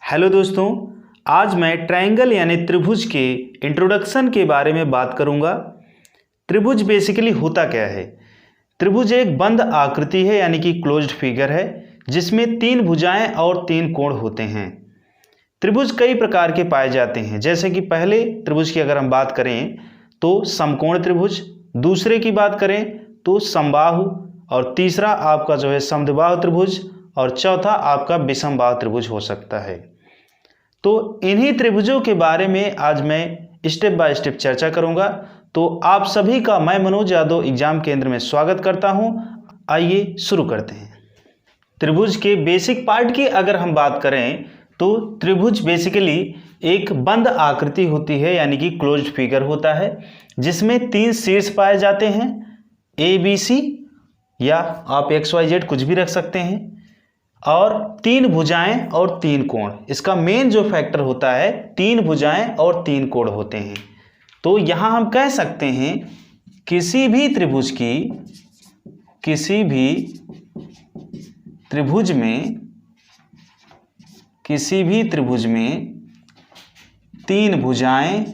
Hello दोस्तों, आज मैं ट्रायंगल यानी त्रिभुज के इंट्रोडक्शन के बारे में बात करूंगा। त्रिभुज बेसिकली होता क्या है। त्रिभुज एक बंद आकृति है यानी कि क्लोज्ड फिगर है जिसमें तीन भुजाएं और तीन कोण होते हैं। त्रिभुज कई प्रकार के पाए जाते हैं, जैसे कि पहले त्रिभुज की अगर हम बात करें तो समकोण त्रिभुज, दूसरे की बात करें तो समबाहु, और तीसरा आपका जो है समद्विबाहु त्रिभुज, और चौथा आपका विषमबाहु त्रिभुज हो सकता है। तो इन्हीं त्रिभुजों के बारे में आज मैं स्टेप बाय स्टेप चर्चा करूंगा। तो आप सभी का मैं मनोज यादव एग्जाम केंद्र में स्वागत करता हूं। आइए शुरू करते हैं। त्रिभुज के बेसिक पार्ट की अगर हम बात करें तो त्रिभुज बेसिकली एक बंद आकृति होती है यानी कि क्लोज्ड फिगर होता है जिसमें तीन शीर्ष पाए जाते हैं, ए बी सी, या आप एक्स वाई जेड कुछ भी रख सकते हैं, और तीन भुजाएं और तीन कोण। इसका मेन जो फैक्टर होता है तीन भुजाएं और तीन कोण होते हैं। तो यहां हम कह सकते हैं किसी भी त्रिभुज में तीन भुजाएं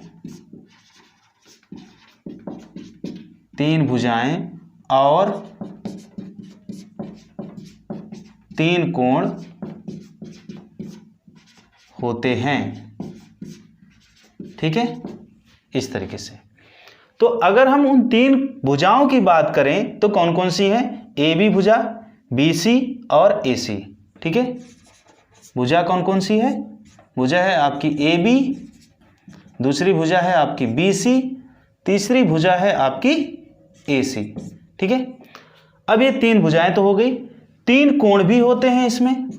और तीन कोण होते हैं। ठीक है, इस तरीके से। तो अगर हम उन तीन भुजाओं की बात करें तो कौन कौन सी हैं? ए बी भुजा, बी सी और ए सी। ठीक है, भुजा कौन कौन सी है? भुजा है आपकी ए बी, दूसरी भुजा है आपकी बी सी, तीसरी भुजा है आपकी ए सी। ठीक है, अब ये तीन भुजाएं तो हो गई। तीन कोण भी होते हैं इसमें।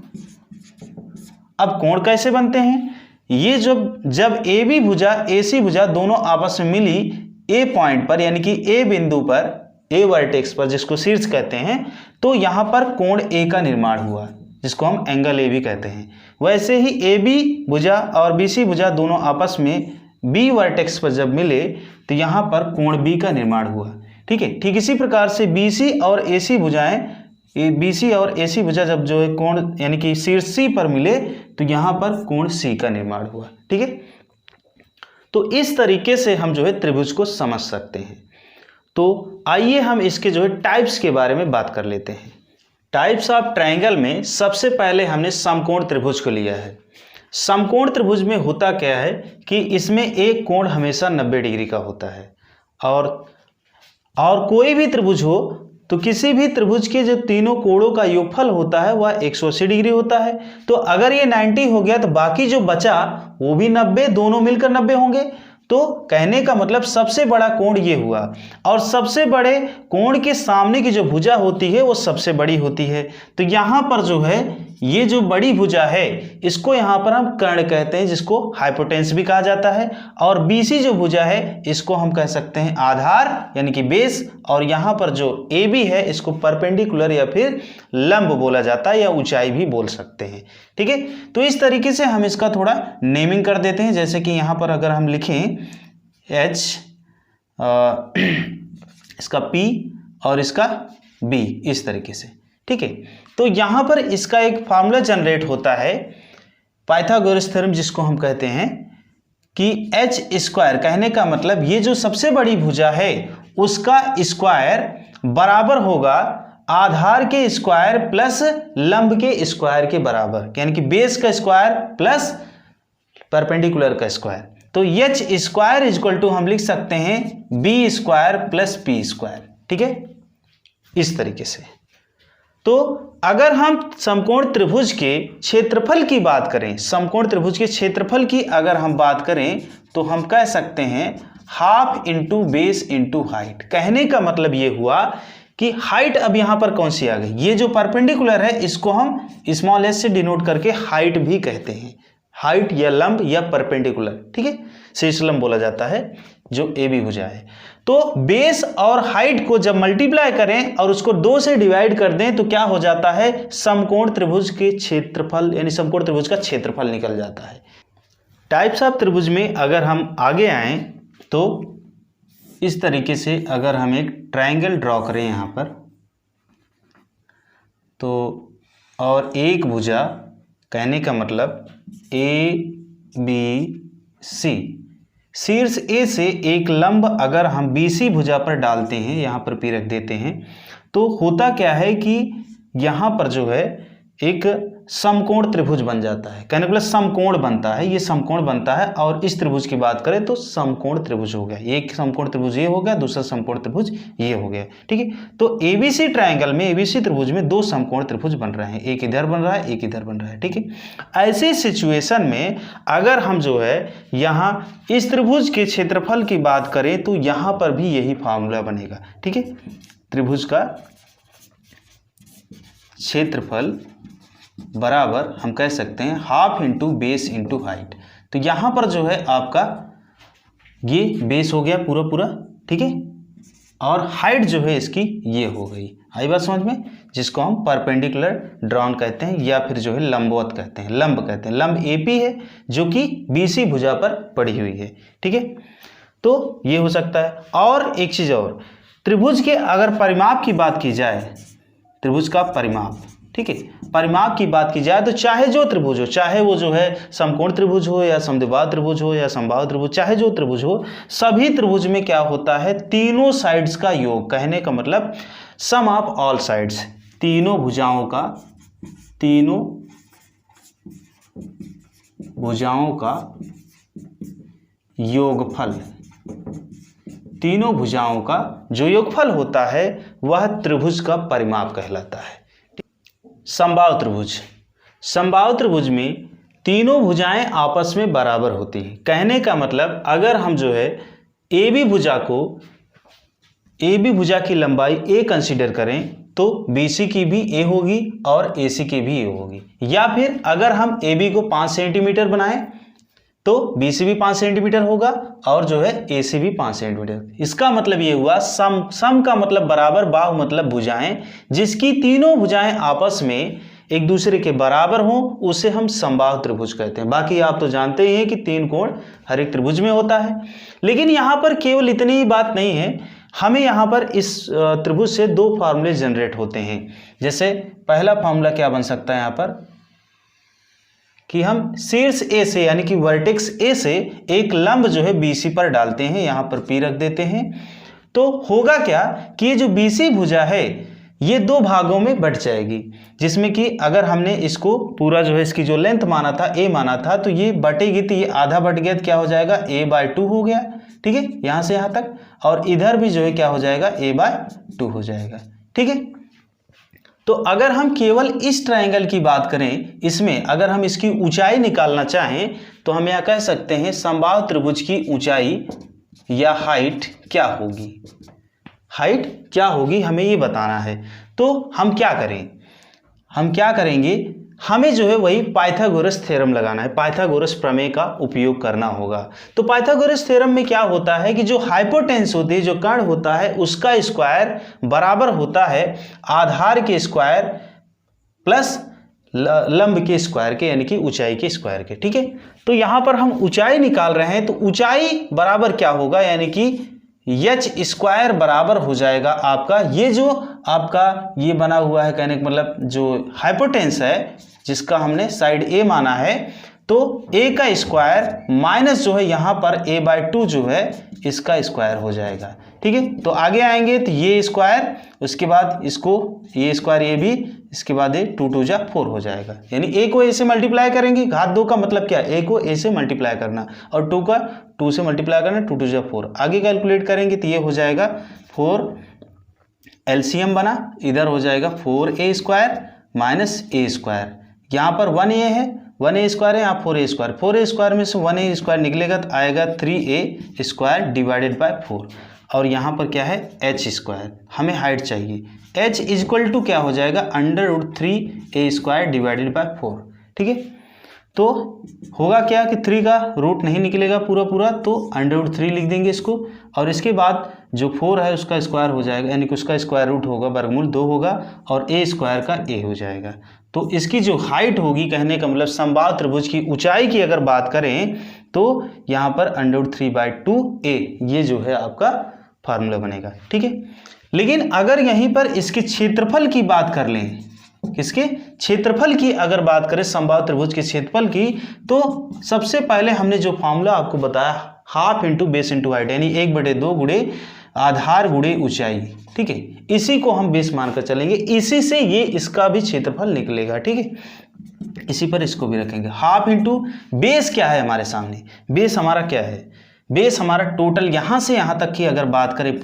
अब कोण कैसे बनते हैं? ये जब ए बी भुजा ए सी भुजा दोनों आपस में मिली ए पॉइंट पर यानी कि ए बिंदु पर, ए वर्टेक्स पर, जिसको शीर्ष कहते हैं, तो यहां पर कोण ए का निर्माण हुआ जिसको हम एंगल ए भी कहते हैं। वैसे ही ए बी भुजा और बी सी भुजा दोनों आपस में बी वर्टेक्स पर जब मिले तो यहां पर कोण बी का निर्माण हुआ। ठीक है, ठीक इसी प्रकार से बी सी और ए सी भुजाएं, बी सी और ए सी भुजा जब जो है कोण यानी कि शीर्ष सी पर मिले तो यहां पर कोण सी का निर्माण हुआ। ठीक है, तो इस तरीके से हम जो है त्रिभुज को समझ सकते हैं। तो आइए हम इसके जो है टाइप्स के बारे में बात कर लेते हैं। टाइप्स ऑफ ट्रायंगल में सबसे पहले हमने समकोण त्रिभुज को लिया है। समकोण त्रिभुज में होता क्या है कि इसमें एक कोण हमेशा 90 डिग्री का होता है, और कोई भी त्रिभुज हो तो किसी भी त्रिभुज के जो तीनों कोणों का योगफल होता है वह 180 डिग्री होता है। तो अगर ये 90 हो गया तो बाकी जो बचा वो भी 90, दोनों मिलकर 90 होंगे। तो कहने का मतलब सबसे बड़ा कोण ये हुआ, और सबसे बड़े कोण के सामने की जो भुजा होती है वो सबसे बड़ी होती है। तो यहाँ पर जो है ये जो बड़ी भुजा है इसको यहाँ पर हम कर्ण कहते हैं, जिसको हाइपोटेन्स भी कहा जाता है। और बीसी जो भुजा है इसको हम कह सकते हैं आधार यानी कि बेस, और यहाँ पर जो ए बी है इसको परपेंडिकुलर या फिर लंब बोला जाता है, या ऊंचाई भी बोल सकते हैं। ठीक है, तो इस तरीके से हम इसका थोड़ा नेमिंग कर देते हैं। जैसे कि यहाँ पर अगर हम लिखें H, इसका P और इसका B, इस तरीके से। ठीक है, तो यहाँ पर इसका एक फार्मूला जनरेट होता है पाइथागोरस थ्योरम, जिसको हम कहते हैं कि H स्क्वायर, कहने का मतलब ये जो सबसे बड़ी भुजा है उसका स्क्वायर बराबर होगा आधार के स्क्वायर प्लस लंब के स्क्वायर के बराबर, यानी कि बेस का स्क्वायर प्लस परपेंडिकुलर का स्क्वायर। तो H स्क्वायर इक्वल टू हम लिख सकते हैं B square plus P square. ठीक है, इस तरीके से। तो अगर हम समकोण त्रिभुज के क्षेत्रफल की बात करें, समकोण त्रिभुज के क्षेत्रफल की अगर हम बात करें तो हम कह सकते हैं half into base into height. कहने का मतलब ये हुआ कि हाइट अब यहां पर कौन सी आ गई, ये जो परपेंडिकुलर है इसको हम स्मॉल एस से डिनोट करके हाइट भी कहते हैं। हाइट या लंब या परपेंडिकुलर, ठीक है, शीर्ष लंब बोला जाता है जो ए बी भुजा है। तो बेस और हाइट को जब मल्टीप्लाई करें और उसको 2 से डिवाइड कर दें तो क्या हो जाता है, समकोण त्रिभुज के क्षेत्रफल यानी समकोण त्रिभुज का क्षेत्रफल निकल जाता है। टाइप्स ऑफ त्रिभुज में अगर हम आगे आएं तो इस तरीके से अगर हम एक ट्रायंगल ड्रॉ करें यहाँ पर, तो और एक भुजा कहने का मतलब ए बी सी, शीर्ष ए से एक लंब अगर हम BC भुजा पर डालते हैं, यहाँ पर P रख देते हैं, तो होता क्या है कि यहाँ पर जो है एक समकोण त्रिभुज बन जाता है। कहने का मतलब समकोण बनता है, ये समकोण बनता है। और इस त्रिभुज की बात करें तो समकोण त्रिभुज हो गया, एक समकोण त्रिभुज ये हो गया, दूसरा समकोण त्रिभुज ये हो गया। ठीक है, तो ABC ट्रायंगल में, ABC त्रिभुज में दो समकोण त्रिभुज बन रहे हैं, एक इधर बन रहा है, एक इधर बन रहा है। ठीक है, ऐसे सिचुएशन में अगर हम जो है यहाँ इस त्रिभुज के क्षेत्रफल की बात करें तो यहाँ पर भी यही फार्मूला बनेगा। ठीक है, त्रिभुज का क्षेत्रफल बराबर हम कह सकते हैं half into base into height. तो यहाँ पर जो है आपका ये बेस हो गया पूरा पूरा, ठीक है, और हाइट जो है इसकी ये हो गई। आई बात समझ में, जिसको हम परपेंडिकुलर ड्रॉन कहते हैं या फिर जो है लंबवत कहते हैं, लंब कहते हैं। लंब AP है जो कि BC भुजा पर पड़ी हुई है। ठीक है, तो ये हो सकता है। और एक चीज़ और, त्रिभुज के अगर परिमाप की बात की जाए, त्रिभुज का परिमाप, ठीक है, परिमाप की बात की जाए तो चाहे जो त्रिभुज हो, चाहे वो जो है समकोण त्रिभुज हो या समद्विबाहु त्रिभुज हो या समबाहु त्रिभुज, चाहे जो त्रिभुज हो, सभी त्रिभुज में क्या होता है, तीनों साइड्स का योग। कहने का मतलब सम ऑफ ऑल साइड्स, तीनों भुजाओं का योगफल, तीनों भुजाओं का जो योगफल होता है वह त्रिभुज का परिमाप कहलाता है। समबाहु त्रिभुज, समबाहु त्रिभुज में तीनों भुजाएं आपस में बराबर होती हैं। कहने का मतलब अगर हम जो है AB भुजा को, AB भुजा की लंबाई A कंसीडर करें तो BC की भी A होगी और AC की भी A होगी। या फिर अगर हम AB को 5 सेंटीमीटर बनाएं तो BC भी 5 सेंटीमीटर होगा और जो है AC भी 5 सेंटीमीटर। इसका मतलब ये हुआ सम का मतलब बराबर, बाहु मतलब भुजाएं, जिसकी तीनों भुजाएं आपस में एक दूसरे के बराबर हों उसे हम समबाहु त्रिभुज कहते हैं। बाकी आप तो जानते ही हैं कि 3 कोण हर एक त्रिभुज में होता है। लेकिन यहाँ पर केवल इतनी ही बात नहीं है, हमें यहाँ पर इस त्रिभुज से 2 फार्मूले जनरेट होते हैं। जैसे पहला फार्मूला क्या बन सकता है यहाँ पर कि हम शीर्ष A से यानी कि वर्टेक्स A से एक लंब जो है BC पर डालते हैं, यहाँ पर P रख देते हैं। तो होगा क्या कि ये जो BC भुजा है ये 2 भागों में बट जाएगी, जिसमें कि अगर हमने इसको पूरा जो है इसकी जो लेंथ माना था A माना था तो ये बटेगी, तो ये आधा बट गया तो क्या हो जाएगा A/2 हो गया। ठीक है, यहाँ से यहाँ तक, और इधर भी जो है क्या हो जाएगा A/2 हो जाएगा। ठीक है, तो अगर हम केवल इस ट्रायंगल की बात करें, इसमें अगर हम इसकी ऊंचाई निकालना चाहें तो हम यहाँ कह सकते हैं समबाहु त्रिभुज की ऊंचाई या हाइट क्या होगी, हाइट क्या होगी हमें ये बताना है। तो हम क्या करें, हम क्या करेंगे, हमें जो है वही पाइथागोरस थ्योरम लगाना है, पाइथागोरस प्रमेय का उपयोग करना होगा। तो पाइथागोरस थ्योरम में क्या होता है कि जो हाइपोटेन्स होती है, जो कर्ण होता है, उसका स्क्वायर बराबर होता है आधार के स्क्वायर प्लस लंब के स्क्वायर के, यानी कि ऊंचाई के स्क्वायर के। ठीक है, तो यहाँ पर हम ऊंचाई निकाल रहे हैं, तो ऊंचाई बराबर क्या होगा, यानी कि h स्क्वायर बराबर हो जाएगा आपका ये जो आपका ये बना हुआ है, कहने का मतलब जो हाइपोटेन्स है जिसका हमने साइड A माना है, तो A का स्क्वायर माइनस जो है यहाँ पर A/2 जो है इसका स्क्वायर हो जाएगा। ठीक है, तो आगे आएंगे तो ये स्क्वायर, उसके बाद इसको ये स्क्वायर ये भी, इसके बाद ये 2 2 जा 4 हो जाएगा। यानी A को A से मल्टीप्लाई करेंगे, घात 2 का मतलब क्या है, A को A से मल्टीप्लाई करना और 2 का 2 से मल्टीप्लाई करना, 2 2 जा 4। आगे कैलकुलेट करेंगे तो ये हो जाएगा 4, LCM बना, इधर हो जाएगा 4A square minus A square, यहाँ पर 1A है, 1A स्क्वायर है, यहाँ 4A स्क्वायर, 4A स्क्वायर में से 1A स्क्वायर निकलेगा तो आएगा 3A स्क्वायर डिवाइडेड बाय 4, और यहाँ पर क्या है h स्क्वायर, हमें हाइट चाहिए, h इक्वल टू क्या हो जाएगा √3A स्क्वायर डिवाइडेड बाय 4। ठीक है, तो होगा क्या कि 3 का रूट नहीं निकलेगा पूरा पूरा, तो √3 लिख देंगे इसको, और इसके बाद जो 4 है उसका स्क्वायर हो जाएगा, यानी कि उसका स्क्वायर रूट होगा, वर्गमूल 2 होगा, और A स्क्वायर का A हो जाएगा। तो इसकी जो हाइट होगी, कहने का मतलब समबाहु त्रिभुज की ऊंचाई की अगर बात करें तो यहाँ पर √3/2A ये जो है आपका फार्मूला बनेगा। ठीक है, लेकिन अगर यहीं पर इसके क्षेत्रफल की बात कर लें, किसके? क्षेत्रफल की अगर बात करें समबाहु त्रिभुज के क्षेत्रफल की, तो सबसे पहले हमने जो फॉर्मूला आपको बताया half into base into height, यानी 1/2 गुणे आधार गुणे ऊंचाई, ठीक है, इसी को हम बेस मानकर चलेंगे, इसी से ये इसका भी क्षेत्रफल निकलेगा, ठीक है। इसी पर इसको भी रखेंगे हाफ इंटू बेस क्या है हमारे सामने, बेस हमारा क्या है, बेस हमारा टोटल यहां से यहां तक की अगर बात करें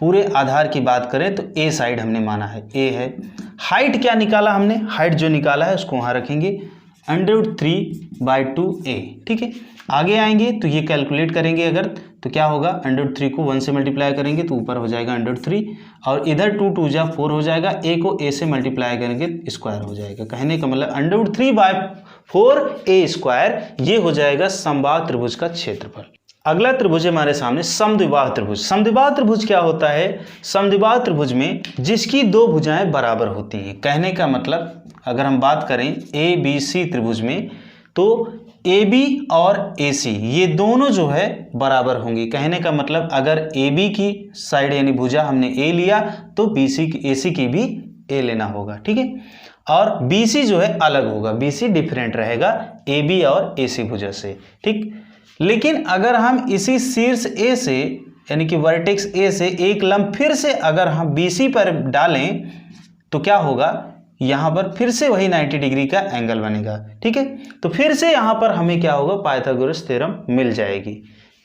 पूरे आधार की बात करें तो ए साइड हमने माना है, ए है। हाइट क्या निकाला हमने, हाइट जो निकाला है उसको वहां रखेंगे √3/2a, ठीक है। आगे आएंगे तो ये कैलकुलेट करेंगे अगर तो क्या होगा, √3 को 1 से मल्टीप्लाई करेंगे तो ऊपर हो जाएगा √3 और इधर 2 2 जा 4 हो जाएगा, a को a से मल्टीप्लाई करेंगे स्क्वायर हो जाएगा। कहने का मतलब √3/4a², ये हो जाएगा समबाहु त्रिभुज का क्षेत्रफल। अगला त्रिभुज हमारे सामने समद्विबाहु त्रिभुज। समद्विबाहु त्रिभुज क्या होता है, समद्विबाहु त्रिभुज में जिसकी दो भुजाएं बराबर होती हैं। कहने का मतलब अगर हम बात करें ABC त्रिभुज में तो AB और AC ये दोनों जो है बराबर होंगी। कहने का मतलब अगर AB की साइड यानी भुजा हमने A लिया तो AC की भी A लेना होगा, ठीक है। और BC जो है अलग होगा, BC डिफरेंट रहेगा AB और AC भुजा से, ठीक। लेकिन अगर हम इसी शीर्ष A से यानी कि वर्टेक्स A से एक लंब फिर से अगर हम BC पर डालें तो क्या होगा, यहाँ पर फिर से वही 90 डिग्री का एंगल बनेगा, ठीक है। तो फिर से यहाँ पर हमें क्या होगा, पाइथागोरस थ्योरम मिल जाएगी,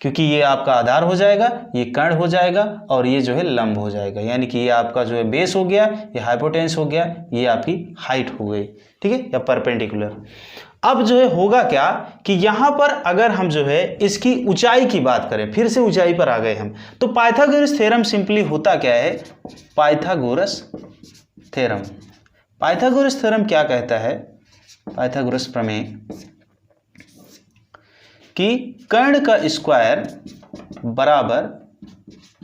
क्योंकि ये आपका आधार हो जाएगा, ये कर्ण हो जाएगा और ये जो है लंब हो जाएगा, यानी कि ये आपका जो है बेस हो गया, ये हाइपोटेन्स हो गया, ये आपकी हाइट हो गई, ठीक है, या परपेंडिकुलर। अब जो है होगा क्या कि यहाँ पर अगर हम जो है इसकी ऊंचाई की बात करें, फिर से ऊंचाई पर आ गए हम, तो पाइथागोरस थ्योरम सिंपली होता क्या है, पाइथागोरस थ्योरम। पाइथागोरस थ्योरम क्या कहता है, पाइथागोरस प्रमेय कि कर्ण का स्क्वायर बराबर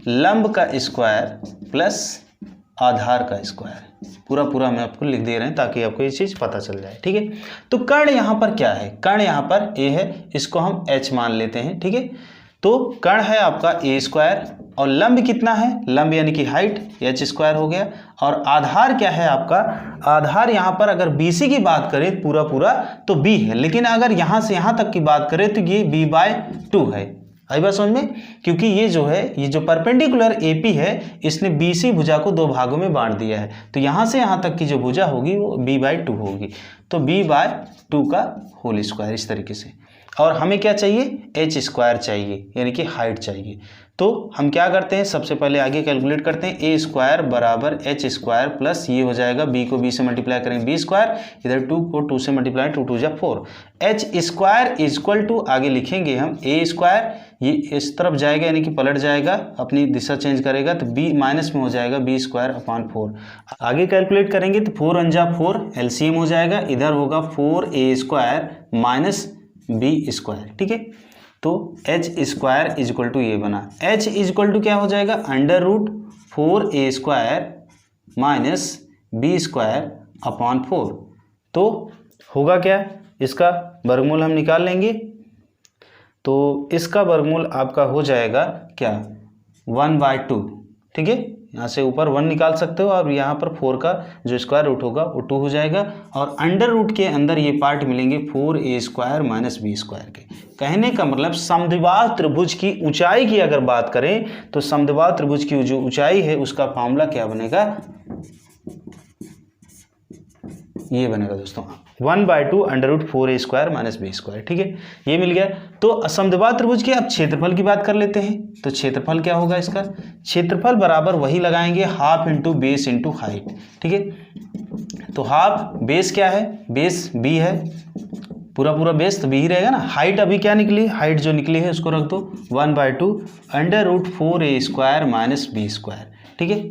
लंब का स्क्वायर प्लस आधार का स्क्वायर। पूरा मैं आपको लिख दे रहे हैं ताकि आपको ये चीज़ पता चल जाए, ठीक है। तो कर्ण यहाँ पर क्या है, कर्ण यहाँ पर a है, इसको हम h मान लेते हैं, ठीक है। तो कर्ण है आपका a² और लंब कितना है, लंब यानी कि हाइट h² हो गया। और आधार क्या है आपका, आधार यहाँ पर अगर BC की बात करें पूरा तो B है, लेकिन अगर यहाँ से यहाँ तक की बात करें तो ये b/2 है। आई बात समझ में, क्योंकि ये जो है ये जो परपेंडिकुलर AP है इसने BC भुजा को दो भागों में बांट दिया है, तो यहाँ से यहाँ तक की जो भुजा होगी वो b/2 होगी, तो b/2 का होल स्क्वायर इस तरीके से। और हमें क्या चाहिए, h² चाहिए यानी कि हाइट चाहिए। तो हम क्या करते हैं, सबसे पहले आगे कैलकुलेट करते हैं, a² बराबर h² प्लस ये हो जाएगा b को b से मल्टीप्लाई करेंगे b², इधर 2 को 2 से मल्टीप्लाई 2 2 जा 4, h² इक्वल टू आगे लिखेंगे हम a², ये इस तरफ जाएगा यानी कि पलट जाएगा, अपनी दिशा चेंज करेगा तो b माइनस में हो जाएगा b²/4। आगे कैलकुलेट करेंगे तो 4 × 4 LCM हो जाएगा, इधर होगा 4a² माइनस b², ठीक है। तो h² इक्वल टू ये बना, h इक्वल टू क्या हो जाएगा, √4a² माइनस b²/4। तो होगा क्या, इसका वर्गमूल हम निकाल लेंगे, तो इसका वर्गमूल आपका हो जाएगा क्या, 1/2, ठीक है। यहाँ से ऊपर 1 निकाल सकते हो और यहाँ पर 4 का जो स्क्वायर रूट होगा वो 2 हो जाएगा, और अंडर रूट के अंदर ये पार्ट मिलेंगे 4a² माइनस b² के। कहने का मतलब समद्विबाहु त्रिभुज की ऊंचाई की अगर बात करें तो समद्विबाहु त्रिभुज की जो ऊंचाई है उसका फॉर्मूला क्या बनेगा, ये बनेगा दोस्तों 1/2 √4a² माइनस b², ठीक है, ये मिल गया। तो समद्विबाहु त्रिभुज के अब क्षेत्रफल की बात कर लेते हैं, तो क्षेत्रफल क्या होगा, इसका क्षेत्रफल बराबर वही लगाएंगे half into base into height, ठीक है। तो हाफ बेस क्या है, बेस b है, पूरा बेस तो b ही रहेगा ना। हाइट अभी क्या निकली, हाइट जो निकली है उसको रख दो 1/2 √4a² माइनस b², ठीक है।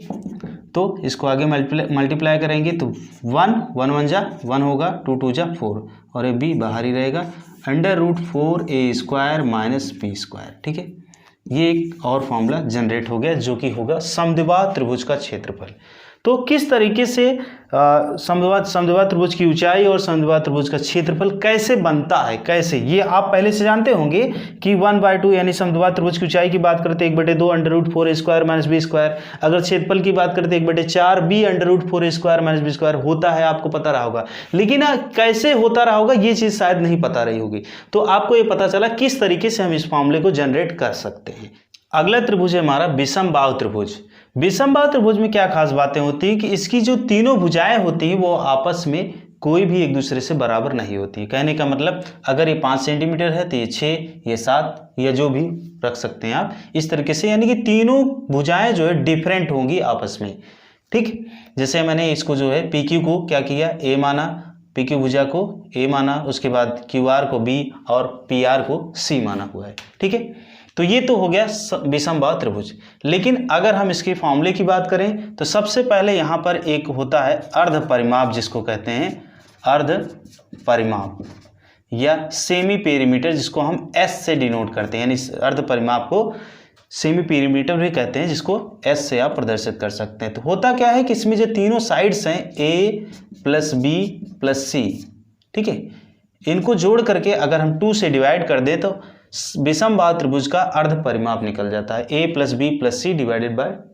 तो इसको आगे मल्टीप्लाई करेंगे तो 1 1 जा 1 होगा, 2 2 जा 4 और ये b बाहर ही रहेगा, √4a² माइनस b², ठीक है। ये एक और फॉर्मूला जनरेट हो गया जो कि होगा समद्विबाहु त्रिभुज का क्षेत्रफल। तो किस तरीके से समद्विबाहु त्रिभुज की ऊंचाई और समद्विबाहु त्रिभुज का क्षेत्रफल कैसे बनता है, कैसे, ये आप पहले से जानते होंगे कि 1/2 यानी समद्विबाहु त्रिभुज की ऊंचाई की बात करते 1/2 √4a² - b²। अगर क्षेत्रफल की बात करते 1/4 b √4a² - b² होता है, आपको पता रहा होगा। लेकिन कैसे होता रहा होगा ये चीज़ शायद नहीं पता रही होगी। तो आपको ये पता चला किस तरीके से हम इस फॉर्मूले को जनरेट कर सकते हैं। अगला त्रिभुज है हमारा विषमबाहु त्रिभुज। विषमबाहु त्रिभुज में क्या खास बातें होती हैं कि इसकी जो तीनों भुजाएं होती हैं वो आपस में कोई भी एक दूसरे से बराबर नहीं होती है। कहने का मतलब अगर ये 5 सेंटीमीटर है तो ये 6, ये 7 या जो भी रख सकते हैं आप इस तरीके से, यानी कि तीनों भुजाएं जो है डिफरेंट होंगी आपस में। ठीक, जैसे मैंने इसको जो है PQ को क्या किया, A माना, PQ भुजा को A माना, उसके बाद QR को B और PR को C माना हुआ है। ठीक है, तो ये तो हो गया विषमबाहु त्रिभुज। लेकिन अगर हम इसके फॉर्मूले की बात करें तो सबसे पहले यहाँ पर एक होता है अर्ध परिमाप, जिसको कहते हैं अर्ध परिमाप या सेमी पेरीमीटर, जिसको हम S से डिनोट करते हैं। यानी अर्ध परिमाप को सेमी पेरीमीटर भी कहते हैं, जिसको S से आप प्रदर्शित कर सकते हैं। तो होता क्या है कि इसमें जो तीनों साइड्स हैं A + B + C, ठीक है, इनको जोड़ करके अगर हम 2 से डिवाइड कर दें तो विषमबाहु त्रिभुज का अर्ध परिमाप निकल जाता है A + B + C /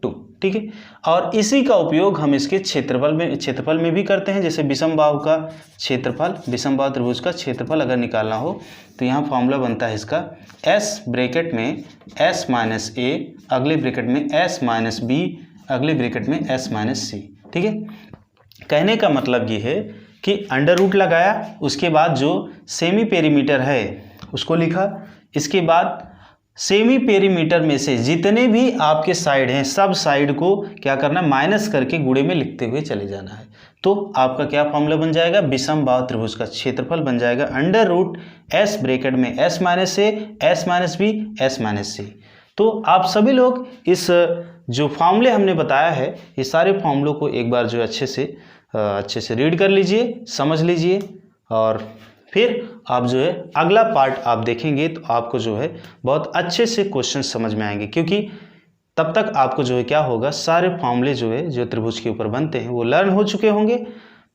2। ठीक है, और इसी का उपयोग हम इसके क्षेत्रफल में भी करते हैं। जैसे विषमबाहु का क्षेत्रफल, विषमबाहु त्रिभुज का क्षेत्रफल अगर निकालना हो तो यहाँ फॉर्मूला बनता है इसका S ब्रैकेट में S - A, अगले ब्रैकेट में S - B, अगले ब्रैकेट में S - C। ठीक है, कहने का मतलब ये है कि अंडर रूट लगाया, उसके बाद जो सेमी पेरीमीटर है उसको लिखा, इसके बाद सेमी पेरीमीटर में से जितने भी आपके साइड हैं सब साइड को क्या करना, माइनस करके गुणे में लिखते हुए चले जाना है। तो आपका क्या फॉर्मूला बन जाएगा, विषमबाहु त्रिभुज का क्षेत्रफल बन जाएगा अंडर रूट S ब्रैकेट में S - A, S - B, S - C। तो आप सभी लोग इस जो फॉर्मूले हमने बताया है ये सारे फॉर्मूलों को एक बार जो अच्छे से रीड कर लीजिए, समझ लीजिए, और फिर आप जो है अगला पार्ट आप देखेंगे तो आपको जो है बहुत अच्छे से क्वेश्चन समझ में आएंगे, क्योंकि तब तक आपको जो है क्या होगा, सारे फॉर्मूले जो है जो त्रिभुज के ऊपर बनते हैं वो लर्न हो चुके होंगे।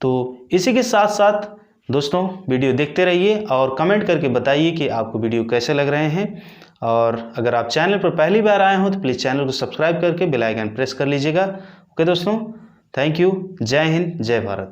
तो इसी के साथ साथ दोस्तों वीडियो देखते रहिए और कमेंट करके बताइए कि आपको वीडियो कैसे लग रहे हैं। और अगर आप चैनल पर पहली बार आए हो तो प्लीज़ चैनल को सब्सक्राइब करके बेल आइकन प्रेस कर लीजिएगा। ओके दोस्तों, थैंक यू। जय हिंद, जय भारत।